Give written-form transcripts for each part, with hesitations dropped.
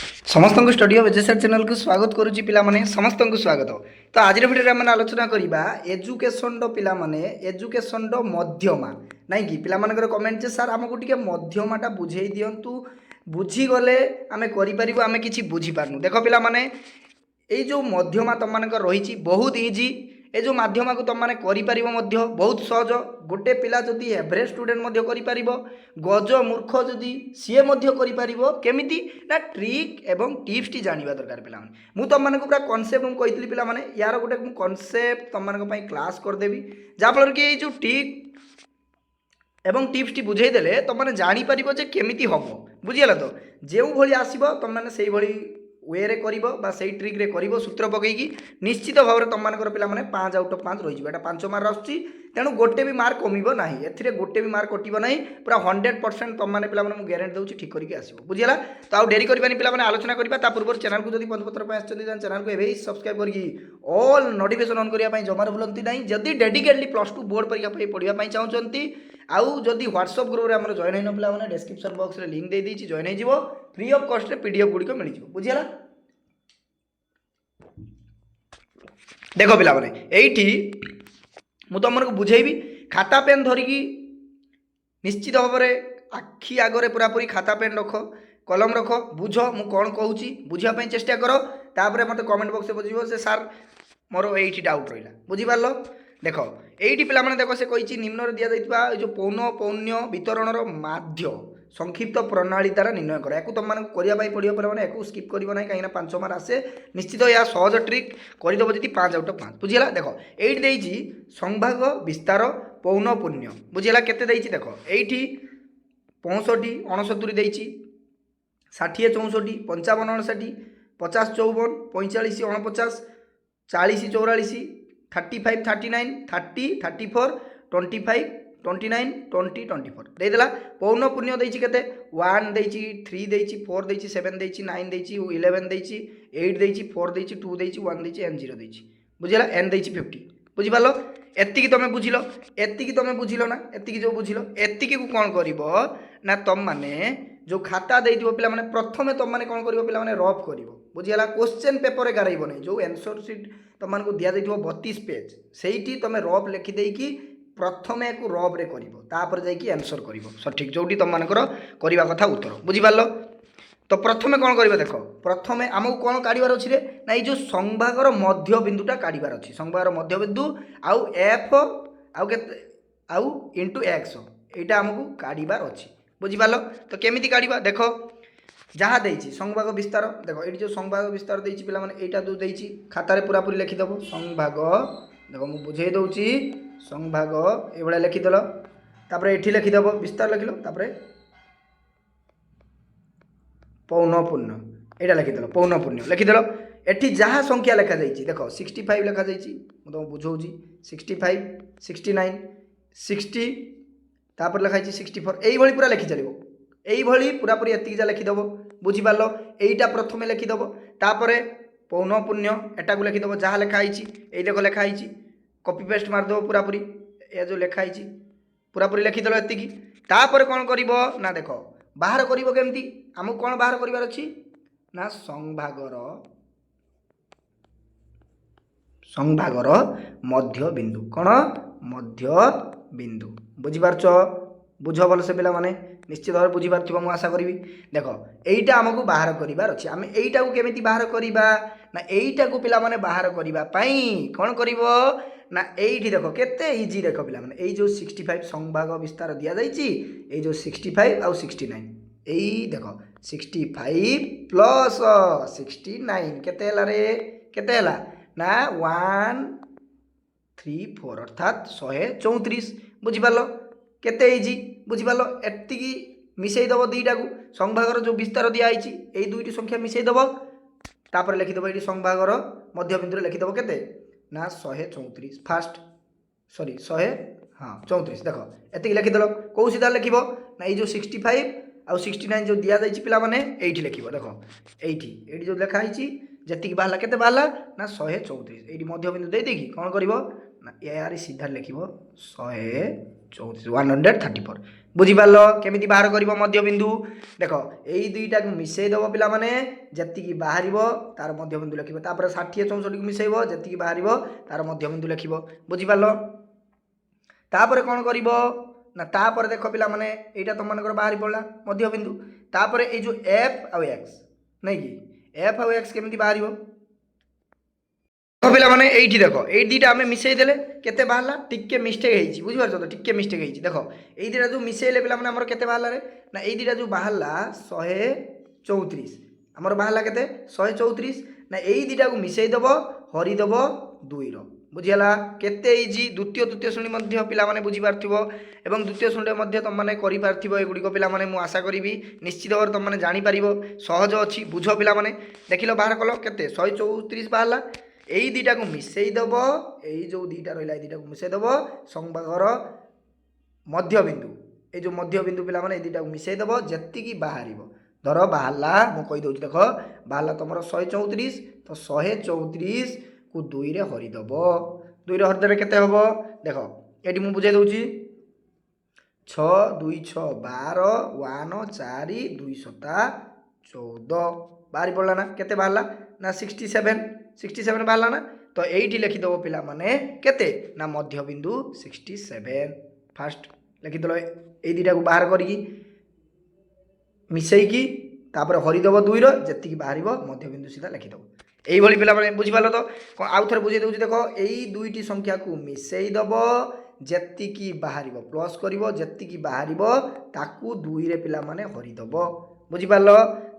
समस्त को study of HSR channel को स्वागत करुच्ची पिला माने समस्त को स्वागत। तो आज भिडियो में आलोचना करवा एजुकेशन पिला माने एजुकेशन मध्यमा नाई कि पिला मानकर कमेंट सर आमको टिके मध्यमाटा बुझे दिंतु बुझीगले आम करें आम कि बुझीपारनु। देख पिला माने ये जो मध्यमा तुम मान रही बहुत इजी ए जो माध्यम को तुम मैंने बहुत सहज गोटे पिला जदि एवरेज स्टूडेंट कर गज मूर्ख जदि सी केमिति ना ट्रिक एवं टिप्स टी जानवा दरकार पिला मु तुम मानक पूरा कनसेप्ट मुझे पिला माने यार गोटे कनसेप्ट तुम मान क्लास करदेवी जहाँफल कि जो ट्रिक एवं टिप्स टी बुझेदेले तुम मैंने जापर जे केमिति हम बुझीगला तो जो भाई आसो तुम मैंने से वे रे करिबो से ट्रिक रे करिबो सूत्र पकईकी निश्चित भाव में तुम मानकर पिला माने 5 आउट ऑफ 5 रही है 5 मार्क आसुची तेणु गोटे भी मार्क कमिबो नाही एथिरे गोटे भी मार्क कटिबो नाही पूरा 100% तुम माने पिला माने मु गारंटी दउची ठीक करके आसीबो बुझियला। तो आउ डेरी करबानी पिला माने आलोचना करबा ता पूर्व चैनल को जदि पंचपत्र पे आछन चैनल को एबे सब्सक्राइब करकी ऑल नोटिफिकेशन ऑन करिया पई जमार भूलंती नाही जदि डेडिकेटली +2 बोर्ड परीक्षा पई पढिया पई चाहउचंती आउ जदि व्हाट्सएप ग्रुप रे हमर जॉइन हैन पिला माने डिस्क्रिप्शन बॉक्स रे लिंक दे दीची जॉइन हे जिवो फ्री ऑफ कॉस्ट रे पीडीएफ गुडी को मिल जिवो बुझियला। देख पिला माने एठी मु तुमको बुझेबी खाता पेन धरिकी निश्चित भाव में आखि आगरे पूरापूरी खाता पेन रख कलम रख बुझ मु कौन कहूँ बुझापी चेष्टा कर तापर मत कमेंट बॉक्स बुझे से सार मोर ये डाउट रहा बुझीपार देख ये पिला माने देख से कही निम्न दि जाता जो पौनपौन्य वितरण माध्य संक्षिप्त प्रणाली द्वारा निर्णय कर या तुम मानक करने पड़ो पे मैंने या स्किप कर ना कहीं 5 मार्क आसे निश्चित यह सहज ट्रिक करदेव जी 5 आउट ऑफ 5 बुझीगला। देख ये संभाग विस्तार पौनपुण्य बुझीगला केते देख ये 65 69 देती 60 64 55 59 50 54 45 49 40 44 35 39 30 34 25 29 20 24 देदेला पौन पुण्य देछि केते 1 देछि 3 देछि 4 देछि 7 देछि 9 देछि 11 देछि 8 देछि 4 देछि 2 देछि 1 देछि एन 0 देछि बुझिला एन देछि 50 बुझि पालो एत्तिकी तमे बुझिलो एत्तिकी तमे बुझिलो ना एत्तिकी जो बुझिलो एत्तिकी को कोन करिवो ना तुम माने जो खाता देइदिवो पिला माने प्रथमे तुम माने कोन करिवो पिला माने रफ करिवो बुझिला क्वेश्चन पेपर रे गारैबो नै जो आंसर शीट तुम मानको दिया देइदिवो 32 पेज सेइटी तमे रफ लिखि देइकी प्रथमे एक रफ रे करिवो तापर जाइकी आंसर करिवो सठिक जोटी तुम मानकर करबा कथा उत्तर बुझि पालो। तो प्रथमे कौन करिवो देख प्रथमे आमको कौन काढ़ार अच्छे ना ये जो संभागर मध्य बिंदुटा काढ़ार अच्छी संभागर मध्य बिंदु आउ एफ आउ केते आउ इंटू एक्स यहाँ आमको काढ़ार अच्छी बुझिपाल। तो केमिति काढ़ा देख जहाँ देती संभाग विस्तार देख ये जो संभाग विस्तार देती पिला माने एटा जो देती खातार पूरापूरी लिखिदेव संभाग देख मुझे बुझे दूसरी संभाग ये लिखिदेल तापर एठी लिखिदेव विस्तार लिखिल तापर पौनपुण्य यहाँ लिखिदेल पौनपुण्य लिखिदेल एठी जहाँ संख्या लिखा जाइए देख 65 लिखा जाइए मुझे तुमको बुझाऊँगी 65 69 60 तापर लिखाई 64 यही पूरा लिखि चलो यही पूरापूरी एति जा लिखिदेव बुझिपार यहीटा प्रथमे लिखिदेव तापर पौनपुण्य एटा को लिखिदेव जहाँ लिखाई यही देख लिखाई कॉपी पेस्ट मारदेव पूरापूरी ये जो लिखाई पूरापूरी लिखिदेल एति तापर कौन कर ना देख बाहर करिवो केमती आमको कौन बाहर करिवार अछि ना संभागर मध्य बिंदु कौन मध्य बिंदु बुझिपारछ बुझ भल से पिला माने निश्चित भाव बुझिपार मु आशा करी देख यहीटा आमको बाहर करिवार अछि आमे एईटा को केमिति बाहर करिबा ना एईटा को पिला माने बाहर करिबा पई कौन करिवो ना एठी देख केते इजी देख पिला माने एई जो 65 संभाग विस्तार दिया जाइछि एई जो 65 आउ 69 एई देख 65 प्लस 69 केते हला रे केते हला ना 134 अर्थात 134 बुझिपाल केते इजी बुझिपाल एतिकी मिसई दब दुईटा को संभागर जो विस्तार दिया आइछि एई दुईटी संख्या मिसई दब तापर लिखिदेव ये संभागर मध्य बिंदु लिखिदेव केते ना 134 फास्ट सॉरी 100 हाँ 34 देख एति लिखिदेल कौ सीधा लिख ना ये जो 65 आउ 69 जो दिया जाइए पिला माने एठी लिख देख एठी जो लिखाई जी बाहर केते बाहर ना 134 ये मध्य बिंदु दे देकी कौन कर ନା यार सीधा लिख 134 134 बुझिपार केमी बाहर कर मध्यबिंदु देख यही दुईटा को मिसेदेव पे जी बाहर तार मध्यबिंदु लिख 60 64 को मिसेब जी बाहर तार मध्यबिंदु लिख बुझिपार तापर कौन कर ना तापर देख पिला माने एटा तुम मानकर बाहरी पड़ा मध्यबिंदु तापर ये जो एफ आउ एक्स नहीं कि एफ आउ एक्स केमी बाहर पिला माने एठी देखो ए दुईटा आम मिसई देले केते बाहरला टिके मिस्टेक हेछि बुझिपारछ तो टिके मिस्टेक हेछि देखो ए दुईटा जो मिसेइले पिला माने हमर केते बाहरला रे ना ए दुईटा जो बाहरला 134 हमर बाहरला केते 134 ना ए दुईटा को मिसई दबो हरि दबो 2 रो बुझिला केते इजी द्वितीय तृतीय श्रेणी मध्य पिला माने बुझि पारथिबो एवं द्वितीय श्रेणी मध्य तुम माने करि पारथिबो एगुडी को पिला माने मु आशा करिवि निश्चित भाव तुम माने जानि पारिबो सहज अछि बुझो पिला माने देखिलो बाहर कलो केते 134 बाहरला यही दुईटा को मिसई दब यही जो दुईटा रहा दुईटा को मिसई दब संभागर मध्यबिंदु ये जो मध्यबिंदु पिला माने दुईटा को मिसई दब जी बाहर धर बाहरला मु कही दउछि देख बाहरला तुम 134 तो 134 को 2 रे हरिदब 2 रे हरिदेले केते हबो देख एटी मु बुझाई दउछि 6 2 6 12 1 4 2 7 14 बाहरी पड़ला ना केते बाहरला ना 67 बाहरला ना तो यही लिखिदेव पिला माने केते ना मध्यबिंदु 67 फास्ट लिखिदेल ये दुईटा को बाहर करी मिसईकी तापर हरिदेव 2 रो जी बाहर मध्यबिंदु सीधा लिखिदेव यही पिला माने बुझिपाल तो आउ थे बुझे दूसरी देख यही दुईटी संख्या को मिसई दब जी बाहर प्लस कर जी बाहर ताकू 2 रे पिला माने हरिदेव बुझिपाल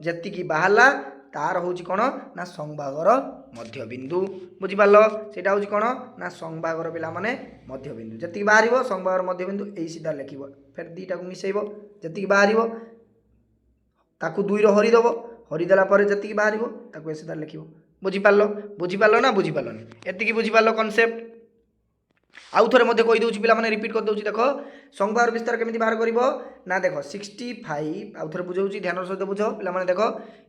जी बाहरला तार हूँ कौन ना संभागर मध्यबिंदु बुझिपाल सेटा हूँ कौन ना संभागर पिला माने मध्यबिंदु जी बाहर संभागर मध्यबिंदु यही सीधा लिख फिर दुईटा को मिसेब जी बाहर ताकू 2 रो हरिदेव हरिदेला जी बाहर ताकू सीधा लिख बुझिपाल ना बुझिपालनी एतिकी बुझिपाल कनसेप्ट आउ थे मध्य कही दूसरी पे रिपीट कर दूसरी देख संभार विस्तार केमी बाहर कर ना देख 65 आउ थे बुझाऊँ ध्यान सहित बुझ पे देख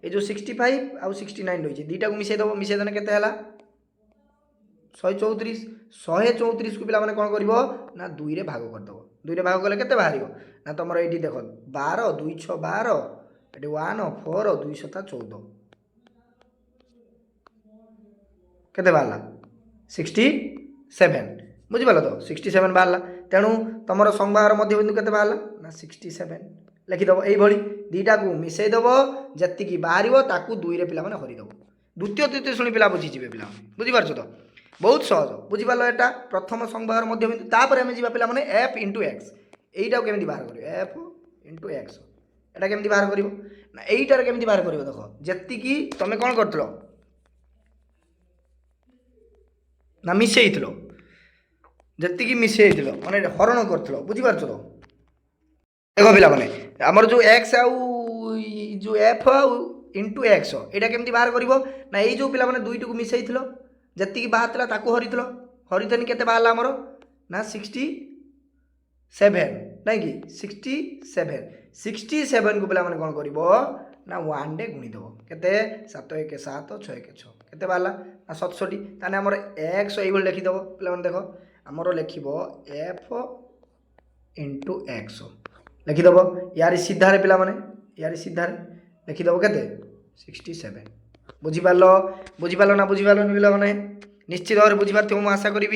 ये जो 65 आउ 69 रही दुईटा को मिसेदेव मिसेदेने के 134 134 को पे कौन कर ना 2 रे भाग करदेव 2 रे भाग कले के बाहर ना तुम ये देख 12 2 6 12 ये 1 4 2 7 14 के बाहरला 67 बुझिपाल तो 67 बाहरला तेणु तुम संभार मध्यबिंदु के बाहरला ना 67 लिखिदेव यही दुईटा को मिसेदेव जी बाहर ताकू 2 रे पिला माने हरिदेव द्वितीय तृतीय श्रेणी पिला बुझीजे पिला बुझिपारछ तो बहुत सहज बुझिपाल एटा प्रथम संभार मध्यबिंदु तापर आम जा पिला माने एफ इंटू एक्स यहीटा केमी बाहर कर एफ इंटू एक्स एटा केमी बाहर कर ना यहीटार केमी बाहर कर देख जी तुम कौन कर ना मिसेई जी मिसेई माने हरण कर बुझिपारछ तो देख पिला माने आमर जो एक्स आउ जो एफ आउ इंटू एक्स यहाँ केमी बाहर कर ना ये जो पिला माने दुईट को मिसेई जी बाहर था ताकू हरिथिल हरिथेन के बाहर आमर ना 67 नहीं कि 67 को पिला माने कौन कर ना 1 डे गुणीदेव केते 7 1 7 6 1 6 केते बाहरला ना 67 ताने आमर एक्स ये लिखिदेव पिला माने देख आमर लिख एफ इंटू एक्स लिखिदेव यार सीधार पिला माने यार सीधार लिखिदेव केते 67 बुझिपाल ना बुझिपाल पिला माने निश्चित भाव बुझिपार मुझे आशा करी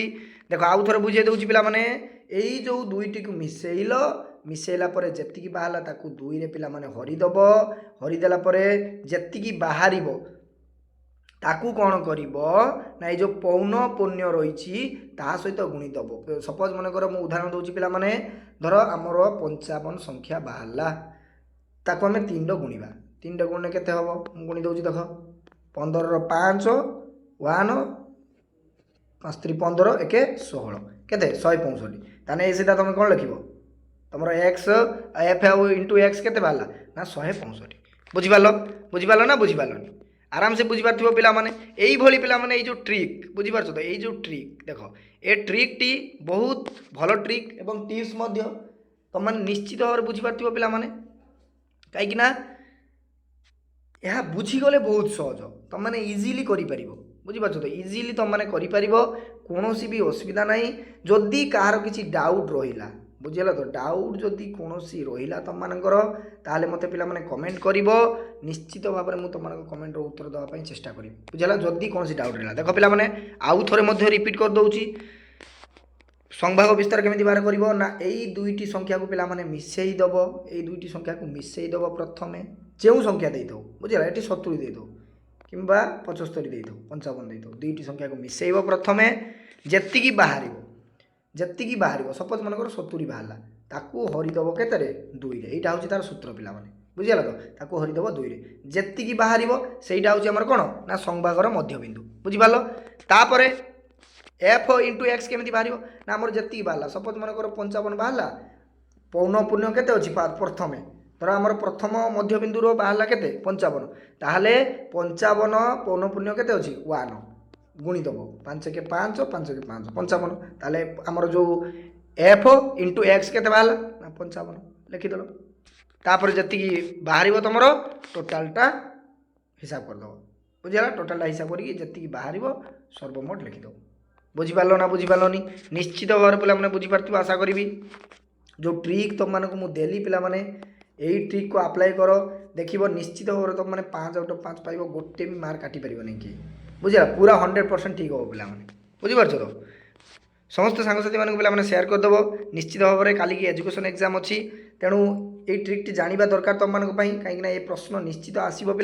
देख आउ थे बुझे दूसरी पिला माने यही जो दुईटी को मिसेइल मिसेला परे जी बाहर ताकू 2 रे पिला माने हरिदेव हरिदेला परे जी बाहर ताकू कौन कर ना ये जो पौन पुण्य रही सहित गुणीदेव सपोज मनकर मुझे उदाहरण दूसरी पिला माने धर आमर 55 संख्या बाहरला ताकू आम 3 गुणा 3 गुणने के हम गुणी दूसरी देख 15 5 1 5 3 15 1 16 केते 165 ताने ये सीधा तुम कौन लिख तुम एक्स एफ इंटू एक्स के बाहरला ना 165 बुझिपाल ना बुझिपालनी आराम से बुझिपार पिला माने यही भली पिला माने ये जो ट्रिक बुझिपार तो ये जो ट्रिक देख ये ट्रिक टी बहुत भल ट्रिक एवं टिप्स मध्य तुम निश्चित भाव में बुझिपार पिला माने कहीं यह बुझीगले बहुत सहज तुम मैंने इजिली कर बुझिपार तो इजिली तुम मैंने कर कौन भी असुविधा ना जदि कहार किसी डाउट रहा बुझेगा तो डाउट जदि कौन रहा तुम मानकर ताले मत पिला माने कमेंट कर निश्चित भाव में तुम कमेंट उत्तर देवाई चेष्टा करी बुझेगा जदि कौन डाउट रहा देख पिला माने आउ थे रिपीट कर दूची संभाग विस्तार केमी बाहर कर ना यही दुईटी संख्या को पिला माने मिसेईदेव यही दुईटी संख्या को मिसेईदेव प्रथम जो संख्या दे दो बुझेगा ये 70 दे दो कि 75 दे दो 55 दे दो दुईटी संख्या को मिसेईब प्रथम जी बाहर सपोज मनकर 70 बाहर ताकू हरिदेव केतरे 2 यहाँ हूँ तार सूत्र पिला माने बुझीगला तो ताकू हरिदेव 2 जी बाहर सहीटा हूँ आम कौन ना संभागर मध्यबिंदु बुझिपाल तापर एफ इंटू एक्स केमी बाहर ना आमर जी बाहर सपोज मनकर 55 बाहर पौनपूर्ण केते अच्छी प्रथमे धर आमर प्रथम मध्यबिंदुर बाहर केते 55 ताहले 55 पौनपूर्ण केते अच्छी 1 गुणिदेव 5 के 5 5 के 5 55 ताहले आमर जो एफ इंटू एक्स केते बाहर ना 55 लिखिदेल तापर जी बाहर तुम टोटालटा हिसाब करदेव बुझीगला टोटालटा हिसाब करके बाहर सर्वमोट लिखिदेव बुझीपार ना बुझीपारनी निश्चित भाव पे मैंने बुझीपार आशा करी जो ट्रिक तुम मानक मुझे देली पिला माने यही ट्रिक को अप्लाई कर देख निश्चित भाव तुम मैंने 5 आउट ऑफ 5 पाइब गोटे भी मार्क काटी पार नहीं कि बुझा पूरा 100% ठीक हम पे बुझीपार तो समस्त सांगसाथी मानक पे मैंने सेयार करदेव निश्चित भाव में काली की एजुकेशन एग्जाम अच्छी तेणु ये ट्रिकटी जाना दरकार तुम मानक कहीं ये प्रश्न निश्चित आसो पे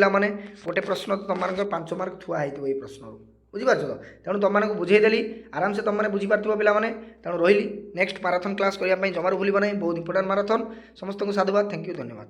गोटे प्रश्न तुम मान 5 मार्क थुआ हो प्रश्न बुझीपार तो तेणु तुम मानक बुझेदेली आराम से तुम मैंने बुझीपार पे तेणु रही नेक्स्ट माराथन क्लास करने जमार भूल ना बहुत इंपोर्टाट माराथन समस्त को साधुवाद थैंक यू धन्यवाद।